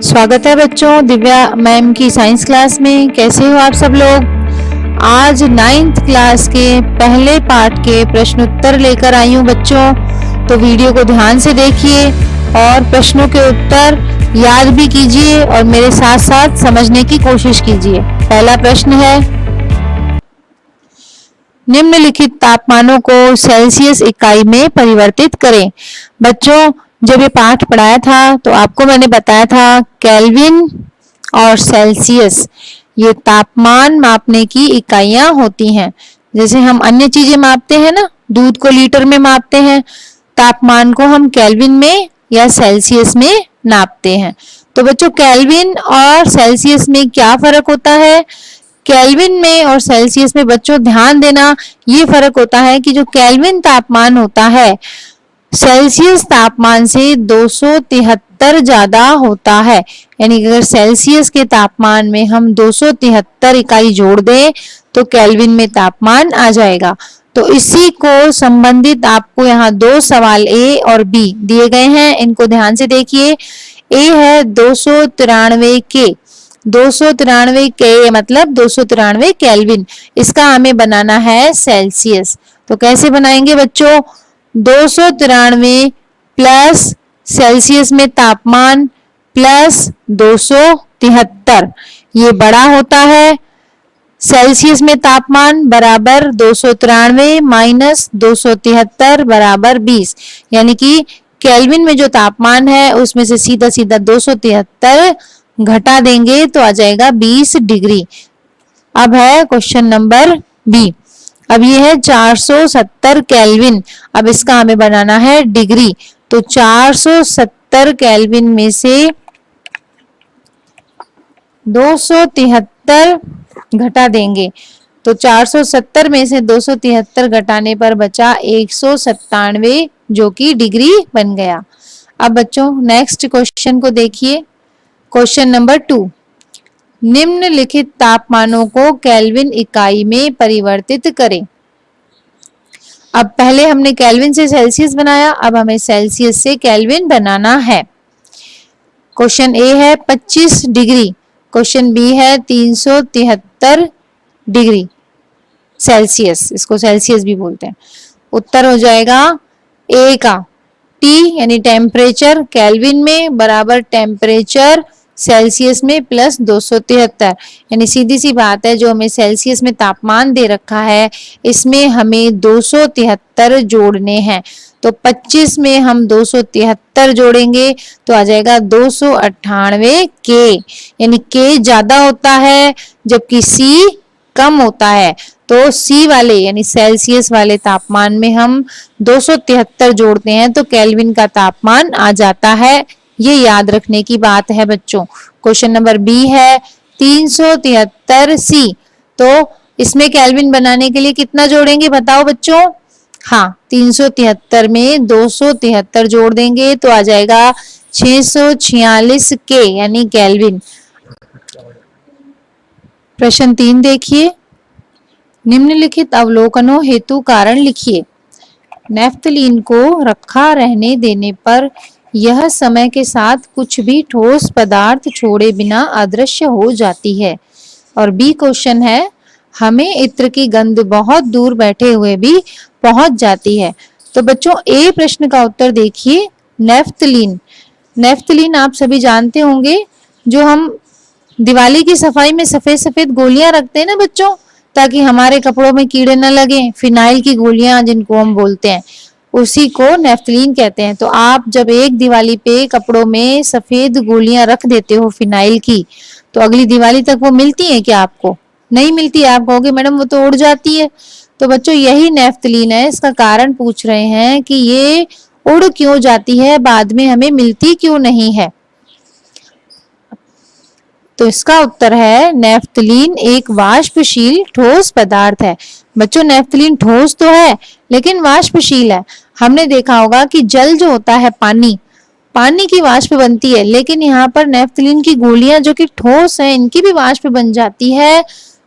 स्वागत है बच्चों दिव्या मैम की साइंस क्लास में। कैसे हो आप सब लोग। आज 9th क्लास के पहले पार्ट के प्रश्न उत्तर लेकर आई हूँ बच्चों, तो वीडियो को ध्यान से देखिए और प्रश्नों के उत्तर याद भी कीजिए और मेरे साथ साथ समझने की कोशिश कीजिए। पहला प्रश्न है, निम्नलिखित तापमानों को सेल्सियस इकाई में परिवर्तित करें। बच्चों जब ये पाठ पढ़ाया था तो आपको मैंने बताया था केल्विन और सेल्सियस ये तापमान मापने की इकाइयां होती हैं। जैसे हम अन्य चीजें मापते हैं ना, दूध को लीटर में मापते हैं, तापमान को हम केल्विन में या सेल्सियस में नापते हैं। तो बच्चों केल्विन और सेल्सियस में क्या फर्क होता है। केल्विन में और सेल्सियस में बच्चों ध्यान देना, ये फर्क होता है कि जो केल्विन तापमान होता है सेल्सियस तापमान से 273 ज्यादा होता है। यानी अगर सेल्सियस के तापमान में हम 273 इकाई जोड़ दें तो केल्विन में तापमान आ जाएगा। तो इसी को संबंधित आपको यहाँ दो सवाल ए और बी दिए गए हैं, इनको ध्यान से देखिए। ए है 293 के, 293 के मतलब 293 केल्विन, इसका हमें बनाना है सेल्सियस। तो कैसे बनाएंगे बच्चों, 293 प्लस सेल्सियस में तापमान प्लस 273, ये बड़ा होता है। सेल्सियस में तापमान बराबर 293 माइनस 273 बराबर 20, यानी कि केल्विन में जो तापमान है उसमें से सीधा सीधा 273 घटा देंगे तो आ जाएगा 20 डिग्री। अब है क्वेश्चन नंबर बी। अब ये है 470 केल्विन, अब इसका हमें बनाना है डिग्री। तो 470 केल्विन में से 273 घटा देंगे, तो 470 में से 273 घटाने पर बचा 197 जो कि डिग्री बन गया। अब बच्चों नेक्स्ट क्वेश्चन को देखिए, क्वेश्चन नंबर 2। निम्नलिखित तापमानों को केल्विन इकाई में परिवर्तित करें। अब पहले हमने केल्विन से सेल्सियस बनाया, अब हमें सेल्सियस से केल्विन बनाना है। क्वेश्चन ए है 25 डिग्री, क्वेश्चन बी है 373 डिग्री सेल्सियस, इसको सेल्सियस भी बोलते हैं। उत्तर हो जाएगा ए का, टी यानी टेम्परेचर केल्विन में बराबर टेम्परेचर सेल्सियस में प्लस 273, यानी सीधी सी बात है, जो हमें सेल्सियस में तापमान दे रखा है इसमें हमें 273 जोड़ने हैं। तो 25 में हम 273 जोड़ेंगे तो आ जाएगा 298 के, यानी के ज्यादा होता है जबकि सी कम होता है। तो सी वाले यानी सेल्सियस वाले तापमान में हम 273 जोड़ते हैं तो केल्विन का तापमान आ जाता है। ये याद रखने की बात है बच्चों। क्वेश्चन नंबर बी है 373 सी, तो इसमें केल्विन बनाने के लिए कितना जोड़ेंगे बताओ बच्चों। हाँ, 373 में 273 जोड़ देंगे तो आ जाएगा 646 के यानी केल्विन। प्रश्न 3 देखिए, निम्नलिखित अवलोकनों हेतु कारण लिखिए। नेफ्थलीन को रखा रहने देने पर यह समय के साथ कुछ भी ठोस पदार्थ छोड़े बिना अदृश्य हो जाती है। और बी क्वेश्चन है, हमें इत्र की गंध बहुत दूर बैठे हुए भी पहुंच जाती है। तो बच्चों ए प्रश्न का उत्तर देखिए, नेफ्थलीन। नेफ्थलीन आप सभी जानते होंगे, जो हम दिवाली की सफाई में सफेद सफेद गोलियां रखते हैं ना बच्चों, ताकि हमारे कपड़ों में कीड़े न लगे, फिनाइल की गोलियां जिनको हम बोलते हैं, उसी को नेफ्थलीन कहते हैं। तो आप जब एक दिवाली पे कपड़ों में सफेद गोलियां रख देते हो फिनाइल की, तो अगली दिवाली तक वो मिलती है क्या आपको? नहीं मिलती। आप कहोगे मैडम वो तो उड़ जाती है। तो बच्चों यही नेफ्थलीन है, इसका कारण पूछ रहे हैं कि ये उड़ क्यों जाती है, बाद में हमें मिलती क्यों नहीं है। तो इसका उत्तर है नेफ्थलीन एक वाष्पशील ठोस पदार्थ है। बच्चों नेफ्थलीन ठोस तो है लेकिन वाष्पशील है। हमने देखा होगा कि जल जो होता है पानी, पानी की वाष्प बनती है, लेकिन यहाँ पर नेफ्थलीन की गोलियां जो कि ठोस है इनकी भी वाष्प बन जाती है,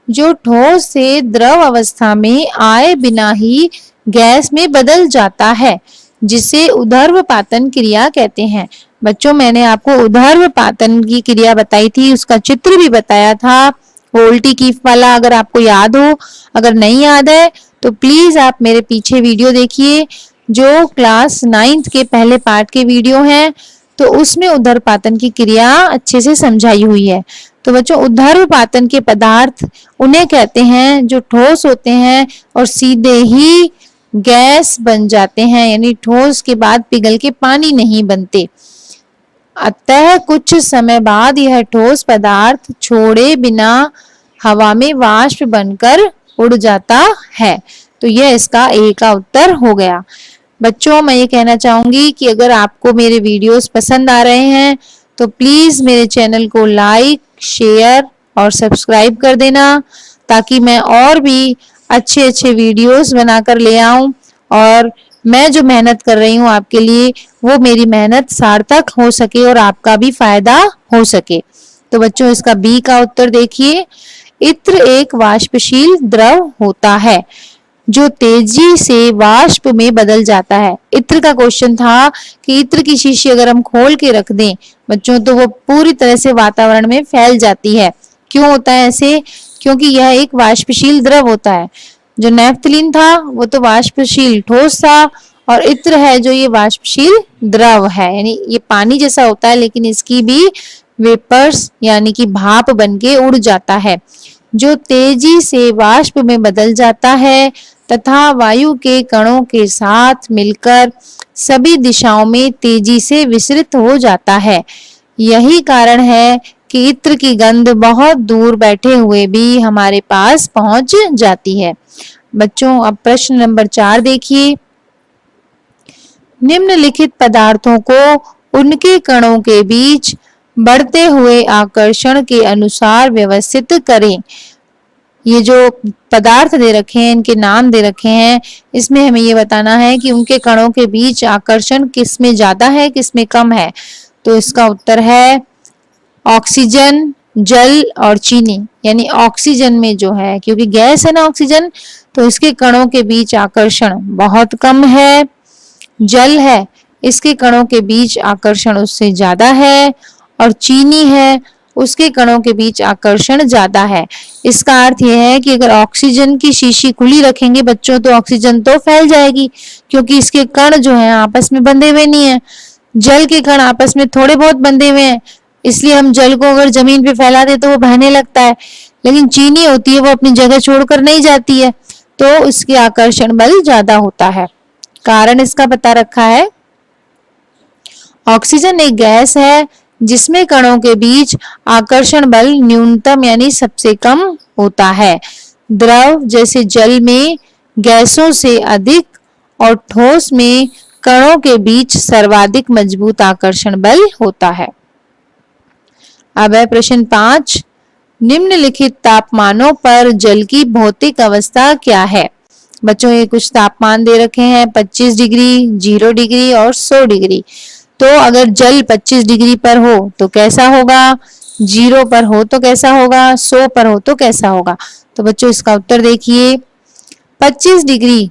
जो ठोस से द्रव अवस्था में आए बिना ही गैस में बदल जाता है, जिसे ऊर्ध्वपातन क्रिया कहते हैं। बच्चों मैंने आपको ऊर्ध्वपातन की क्रिया बताई थी, उसका चित्र भी बताया था वोल्टी कीफ वाला, अगर आपको याद हो। अगर नहीं याद है तो प्लीज आप मेरे पीछे वीडियो देखिए जो क्लास 9th के पहले पार्ट के वीडियो हैं, तो उसमें ऊर्ध्वपातन की क्रिया अच्छे से समझाई हुई है। तो बच्चों ऊर्ध्वपातन के पदार्थ उन्हें कहते हैं जो ठोस होते हैं और सीधे ही गैस बन जाते हैं, यानी ठोस के बाद पिघल के पानी नहीं बनते। अतः कुछ समय बाद यह ठोस पदार्थ छोड़े बिना हवा में वाष्प बनकर उड़ जाता है। तो यह इसका ए का उत्तर हो गया। बच्चों मैं ये कहना चाहूंगी कि अगर आपको मेरे वीडियोस पसंद आ रहे हैं तो प्लीज मेरे चैनल को लाइक, शेयर और सब्सक्राइब कर देना, ताकि मैं और भी अच्छे अच्छे वीडियोस बनाकर ले आऊं और मैं जो मेहनत कर रही हूँ आपके लिए वो मेरी मेहनत सार्थक हो सके और आपका भी फायदा हो सके। तो बच्चों इसका बी का उत्तर देखिए, इत्र एक वाष्पशील द्रव होता है जो तेजी से वाष्प में बदल जाता है। इत्र का क्वेश्चन था कि इत्र की शीशी अगर हम खोल के रख दें बच्चों तो वो पूरी तरह से वातावरण में फैल जाती है। क्यों होता है ऐसे? क्योंकि यह एक वाष्पशील द्रव होता है। जो नैफ्थलीन था वो तो वाष्पशील ठोस था और इत्र है जो ये वाष्पशील द्रव है, यानी ये पानी जैसा होता है लेकिन इसकी भी वेपर्स यानी कि भाप बनके उड़ जाता है, जो तेजी से वाष्प में बदल जाता है तथा वायु के कणों के साथ मिलकर सभी दिशाओं में तेजी से विसरित हो जाता है। यही कारण है कि इत्र की गंध बहुत दूर बैठे हुए भी हमारे पास पहुंच जाती है। बच्चों अब प्रश्न नंबर 4 देखिए, निम्नलिखित पदार्थों को उनके कणों के बीच बढ़ते हुए आकर्षण के अनुसार व्यवस्थित करें। ये जो पदार्थ दे रखे हैं इनके नाम दे रखे हैं, इसमें हमें ये बताना है कि उनके कणों के बीच आकर्षण किस में ज्यादा है किस में कम है। तो इसका उत्तर है ऑक्सीजन, जल और चीनी। यानी ऑक्सीजन में जो है, क्योंकि गैस है ना ऑक्सीजन, तो इसके कणों के बीच आकर्षण बहुत कम है। जल है, इसके कणों के बीच आकर्षण उससे ज्यादा है, और चीनी है उसके कणों के बीच आकर्षण ज्यादा है। इसका अर्थ यह है कि अगर ऑक्सीजन की शीशी खुली रखेंगे बच्चों तो ऑक्सीजन तो फैल जाएगी, क्योंकि इसके कण जो हैं आपस में बंधे हुए नहीं है। जल के कण आपस में थोड़े बहुत बंधे हुए हैं, इसलिए हम जल को अगर जमीन पे फैला दे तो वो बहने लगता है। लेकिन चीनी होती है वो अपनी जगह छोड़कर नहीं जाती है, तो इसके आकर्षण बल ज्यादा होता है। कारण इसका बता रखा है, ऑक्सीजन एक गैस है जिसमें कणों के बीच आकर्षण बल न्यूनतम यानी सबसे कम होता है। द्रव जैसे जल में गैसों से अधिक और ठोस में कणों के बीच सर्वाधिक मजबूत आकर्षण बल होता है। अब है प्रश्न 5, निम्नलिखित तापमानों पर जल की भौतिक अवस्था क्या है? बच्चों ये कुछ तापमान दे रखे हैं, 25 डिग्री, 0 डिग्री और 100 डिग्री। तो अगर जल 25 डिग्री पर हो तो कैसा होगा, 0 पर हो तो कैसा होगा, 100 पर हो तो कैसा होगा? तो बच्चों इसका उत्तर देखिए, 25 डिग्री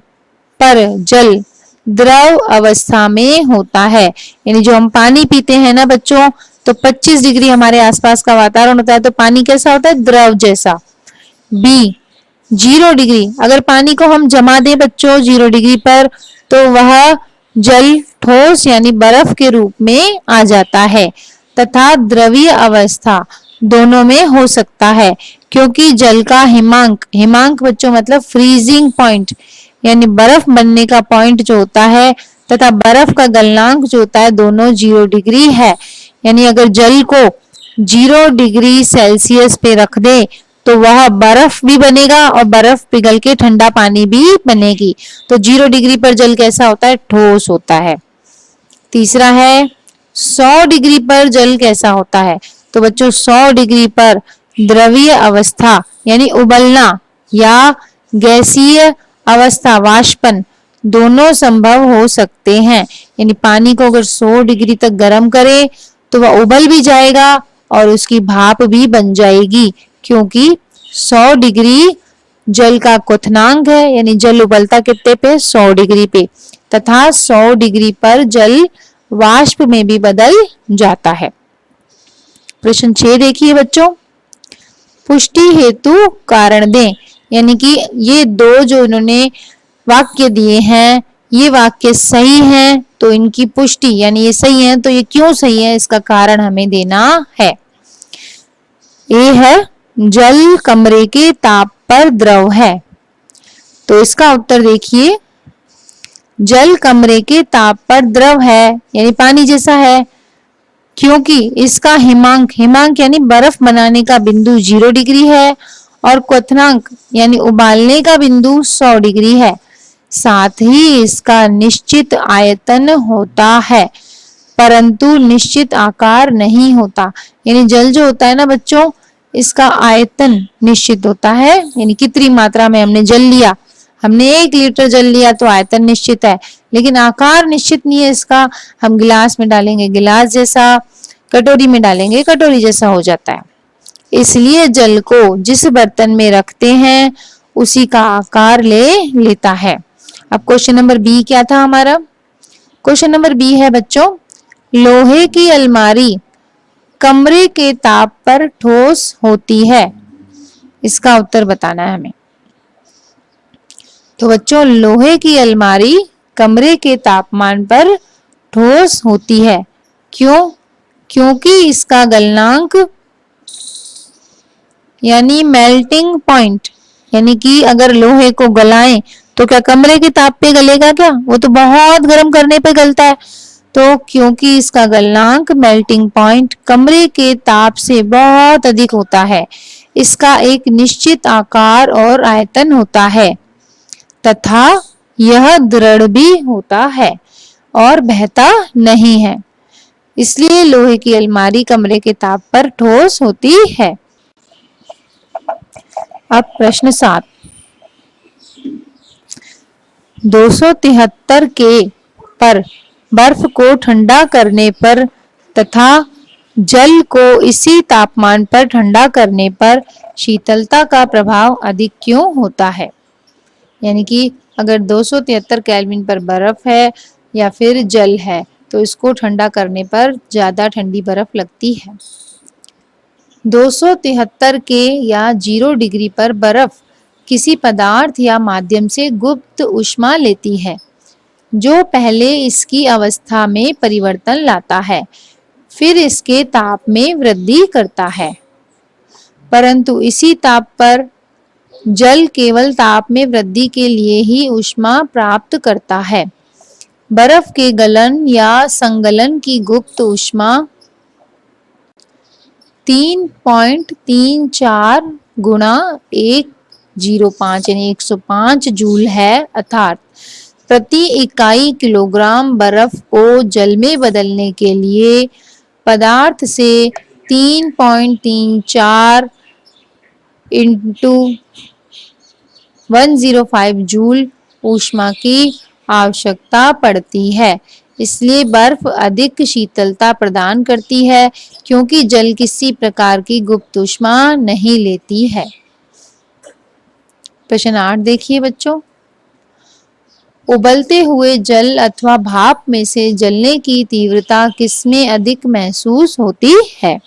पर जल द्रव अवस्था में होता है। यानी जो हम पानी पीते हैं ना बच्चों, तो 25 डिग्री हमारे आसपास का वातावरण होता है, तो पानी कैसा होता है, द्रव जैसा। बी 0 डिग्री, अगर पानी को हम जमा दें बच्चों 0 डिग्री पर तो वह जल ठोस यानी बर्फ के रूप में आ जाता है, तथा द्रवीय अवस्था दोनों में हो सकता है, क्योंकि जल का हिमांक, हिमांक बच्चों मतलब फ्रीजिंग पॉइंट यानी बर्फ बनने का पॉइंट जो होता है, तथा बर्फ का गलनांक जो होता है, दोनों 0 डिग्री है। यानी अगर जल को 0 डिग्री सेल्सियस पे रख दे तो वह बर्फ भी बनेगा और बर्फ पिघल के ठंडा पानी भी बनेगी। तो 0 डिग्री पर जल कैसा होता है, ठोस होता है। तीसरा है 100 डिग्री पर जल कैसा होता है? तो बच्चों 100 डिग्री पर द्रवीय अवस्था यानी उबलना या गैसीय अवस्था वाष्पन दोनों संभव हो सकते हैं। यानी पानी को अगर 100 डिग्री तक गर्म करें तो वह उबल भी जाएगा और उसकी भाप भी बन जाएगी, क्योंकि 100 डिग्री जल का क्वथनांक है, यानी जल उबलता कितने पे, 100 डिग्री पे, तथा 100 डिग्री पर जल वाष्प में भी बदल जाता है। प्रश्न 6 देखिए बच्चों, पुष्टि हेतु कारण दें। यानी कि ये दो जो इन्होंने वाक्य दिए हैं, ये वाक्य सही हैं तो इनकी पुष्टि, यानी ये सही है तो ये क्यों सही है इसका कारण हमें देना है। ए है जल कमरे के ताप पर द्रव है, तो इसका उत्तर देखिए, जल कमरे के ताप पर द्रव है यानी पानी जैसा है, क्योंकि इसका हिमांक, हिमांक यानी बर्फ बनाने का बिंदु 0 डिग्री है और क्वथनांक यानी उबालने का बिंदु 100 डिग्री है। साथ ही इसका निश्चित आयतन होता है परंतु निश्चित आकार नहीं होता। यानी जल जो होता है ना बच्चों, इसका आयतन निश्चित होता है, यानी कितनी मात्रा में हमने जल लिया, हमने 1 लीटर जल लिया तो आयतन निश्चित है, लेकिन आकार निश्चित नहीं है इसका। हम गिलास में डालेंगे गिलास जैसा, कटोरी में डालेंगे कटोरी जैसा हो जाता है। इसलिए जल को जिस बर्तन में रखते हैं उसी का आकार ले लेता है। अब क्वेश्चन नंबर बी क्या था हमारा? क्वेश्चन नंबर बी है बच्चों, लोहे की अलमारी कमरे के ताप पर ठोस होती है, इसका उत्तर बताना है हमें। तो बच्चों लोहे की अलमारी कमरे के तापमान पर ठोस होती है, क्यों? क्योंकि इसका गलनांक यानी मेल्टिंग पॉइंट, यानी कि अगर लोहे को गलाएं तो क्या कमरे के ताप पे गलेगा क्या? वो तो बहुत गर्म करने पे गलता है। तो क्योंकि इसका गलनांक मेल्टिंग पॉइंट कमरे के ताप से बहुत अधिक होता है, इसका एक निश्चित आकार और आयतन होता है तथा यह दृढ़ भी होता है और बहता नहीं है, इसलिए लोहे की अलमारी कमरे के ताप पर ठोस होती है। अब प्रश्न 7, 273 के पर बर्फ को ठंडा करने पर तथा जल को इसी तापमान पर ठंडा करने पर शीतलता का प्रभाव अधिक क्यों होता है? यानी कि अगर 273 केल्विन पर बर्फ है या फिर जल है तो इसको ठंडा करने पर ज्यादा ठंडी बर्फ लगती है। 273 के या 0 डिग्री पर बर्फ किसी पदार्थ या माध्यम से गुप्त ऊष्मा लेती है जो पहले इसकी अवस्था में परिवर्तन लाता है, फिर इसके ताप में वृद्धि करता है। परंतु इसी ताप पर जल केवल ताप में वृद्धि के लिए ही ऊष्मा प्राप्त करता है। बर्फ के गलन या संगलन की गुप्त ऊष्मा 3.34 गुणा 105 यानी 105 जूल है, अर्थात प्रति इकाई किलोग्राम बर्फ को जल में बदलने के लिए पदार्थ से 3.34 इंटू 105 जूल ऊष्मा की आवश्यकता पड़ती है। इसलिए बर्फ अधिक शीतलता प्रदान करती है क्योंकि जल किसी प्रकार की गुप्त ऊष्मा नहीं लेती है। प्रश्न 8 देखिए बच्चों, उबलते हुए जल अथवा भाप में से जलने की तीव्रता किसमें अधिक महसूस होती है?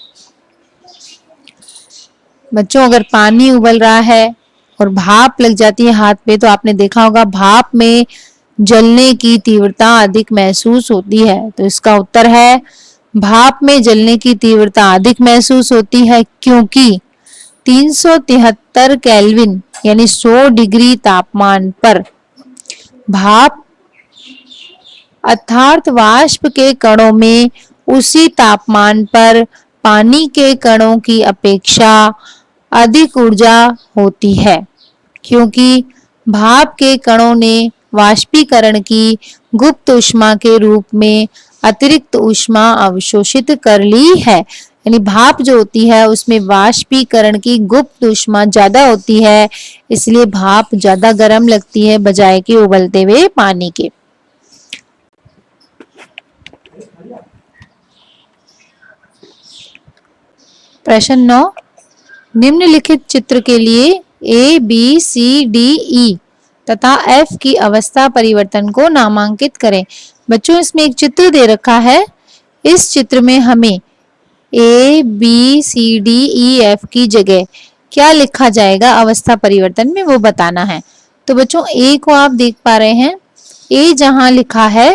बच्चों अगर पानी उबल रहा है और भाप लग जाती है हाथ पे तो आपने देखा होगा भाप में जलने की तीव्रता अधिक महसूस होती है। तो इसका उत्तर है भाप में जलने की तीव्रता अधिक महसूस होती है क्योंकि 373 केल्विन यानी 100 डिग्री तापमान पर भाप अर्थात वाष्प के कणों में उसी तापमान पर पानी के कणों की अपेक्षा अधिक ऊर्जा होती है, क्योंकि भाप के कणों ने वाष्पीकरण की गुप्त ऊष्मा के रूप में अतिरिक्त ऊष्मा अवशोषित कर ली है। यानी भाप जो होती है उसमें वाष्पीकरण की गुप्त ऊष्मा ज्यादा होती है, इसलिए भाप ज्यादा गर्म लगती है बजाय के उबलते हुए पानी के। प्रश्न 9, निम्नलिखित चित्र के लिए A, B, C, D, E तथा F की अवस्था परिवर्तन को नामांकित करें। बच्चों इसमें एक चित्र दे रखा है। इस चित्र में हमें A, B, C, D, E, F की जगह क्या लिखा जाएगा अवस्था परिवर्तन में, वो बताना है। तो बच्चों A को आप देख पा रहे हैं। A जहां लिखा है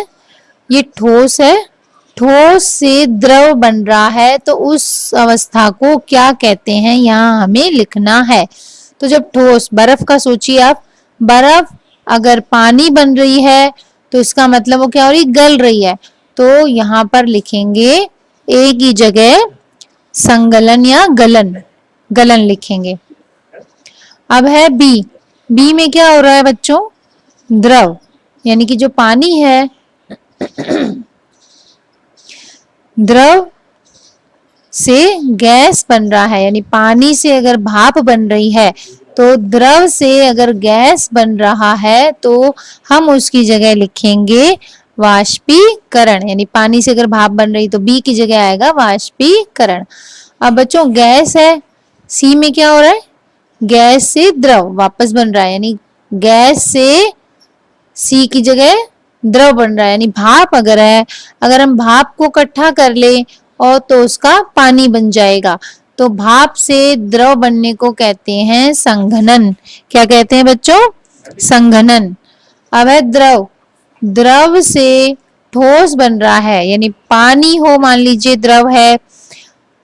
ये ठोस है, ठोस से द्रव बन रहा है, तो उस अवस्था को क्या कहते हैं यहाँ हमें लिखना है। तो जब ठोस, बर्फ का सोचिए आप, बर्फ अगर पानी बन रही है तो इसका मतलब वो क्या हो रही, गल रही है। तो यहाँ पर लिखेंगे ए की जगह संगलन या गलन, गलन लिखेंगे। अब है बी, बी में क्या हो रहा है बच्चों, द्रव, यानी कि जो पानी है द्रव से गैस बन रहा है, यानी पानी से अगर भाप बन रही है तो द्रव से अगर गैस बन रहा है तो हम उसकी जगह लिखेंगे वाष्पीकरण, यानी पानी से अगर भाप बन रही तो बी की जगह आएगा वाष्पीकरण। अब बच्चों गैस है, सी में क्या हो रहा है, गैस से द्रव वापस बन रहा है, यानी गैस से सी की जगह द्रव बन रहा है, यानी भाप अगर है, अगर हम भाप को इकट्ठा कर ले और तो उसका पानी बन जाएगा। तो भाप से द्रव बनने को कहते हैं संघनन। क्या कहते हैं बच्चों, संघनन। अब है द्रव, द्रव से ठोस बन रहा है, यानी पानी हो, मान लीजिए द्रव है,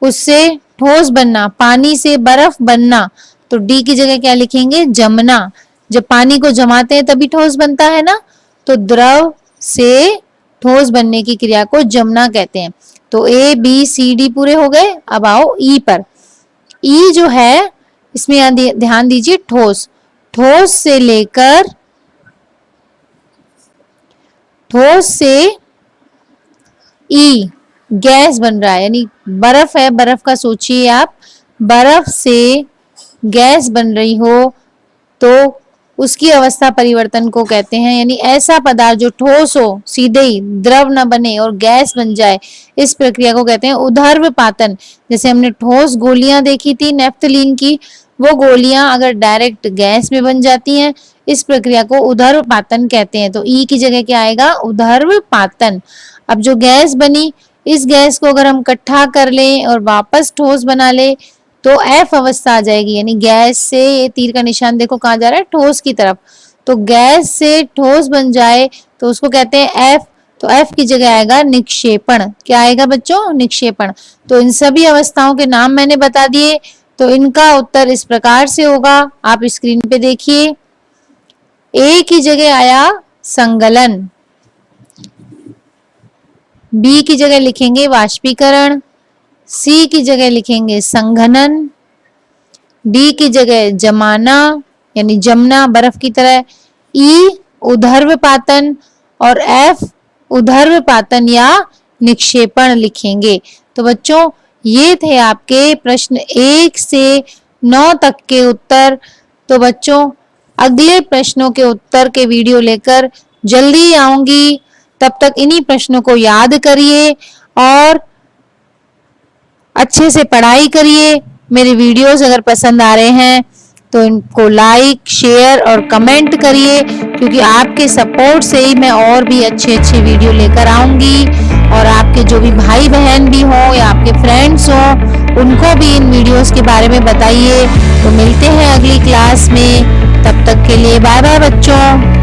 उससे ठोस बनना, पानी से बर्फ बनना, तो डी की जगह क्या लिखेंगे, जमना। जब पानी को जमाते हैं तभी ठोस बनता है ना, तो द्रव से ठोस बनने की क्रिया को जमना कहते हैं। तो ए बी सी डी पूरे हो गए। अब आओ ई पर। ई जो है इसमें ध्यान दीजिए, ठोस, ठोस से लेकर, ठोस से ई गैस बन रहा है, यानी बर्फ है, बर्फ का सोचिए आप, बर्फ से गैस बन रही हो तो उसकी अवस्था परिवर्तन को कहते हैं, यानी ऐसा पदार्थ जो ठोस हो, सीधे ही द्रव न बने और गैस बन जाए, इस प्रक्रिया को कहते हैं उदर्वपातन। जैसे हमने ठोस गोलियां देखी थी नेफ्थलीन की, वो गोलियां अगर डायरेक्ट गैस में बन जाती हैं, इस प्रक्रिया को उदर्वपातन कहते हैं। तो ई की जगह क्या आएगा, उदर्वपातन। अब जो गैस बनी, इस गैस को अगर हम इकट्ठा कर लें और वापस ठोस बना ले तो एफ अवस्था आ जाएगी, यानी गैस से, ये तीर का निशान देखो कहाँ जा रहा है, ठोस की तरफ। तो गैस से ठोस बन जाए तो उसको कहते हैं एफ। तो एफ की जगह आएगा निक्षेपण। क्या आएगा बच्चों, निक्षेपण। तो इन सभी अवस्थाओं के नाम मैंने बता दिए, तो इनका उत्तर इस प्रकार से होगा, आप स्क्रीन पे देखिए। ए की जगह आया संगलन, बी की जगह लिखेंगे वाष्पीकरण, सी की जगह लिखेंगे संघनन, डी की जगह जमाना यानी जमना बर्फ की तरह, ई उदर्वपातन और एफ उदर्वपातन या निक्षेपण लिखेंगे। तो बच्चों ये थे आपके प्रश्न 1 से 9 तक के उत्तर। तो बच्चों अगले प्रश्नों के उत्तर के वीडियो लेकर जल्दी आऊंगी, तब तक इन्हीं प्रश्नों को याद करिए और अच्छे से पढ़ाई करिए। मेरे वीडियोस अगर पसंद आ रहे हैं तो इनको लाइक, शेयर और कमेंट करिए, क्योंकि आपके सपोर्ट से ही मैं और भी अच्छे अच्छे वीडियो लेकर आऊंगी। और आपके जो भी भाई बहन भी हो या आपके फ्रेंड्स हो, उनको भी इन वीडियोस के बारे में बताइए। तो मिलते हैं अगली क्लास में, तब तक के लिए बाय बाय बच्चों।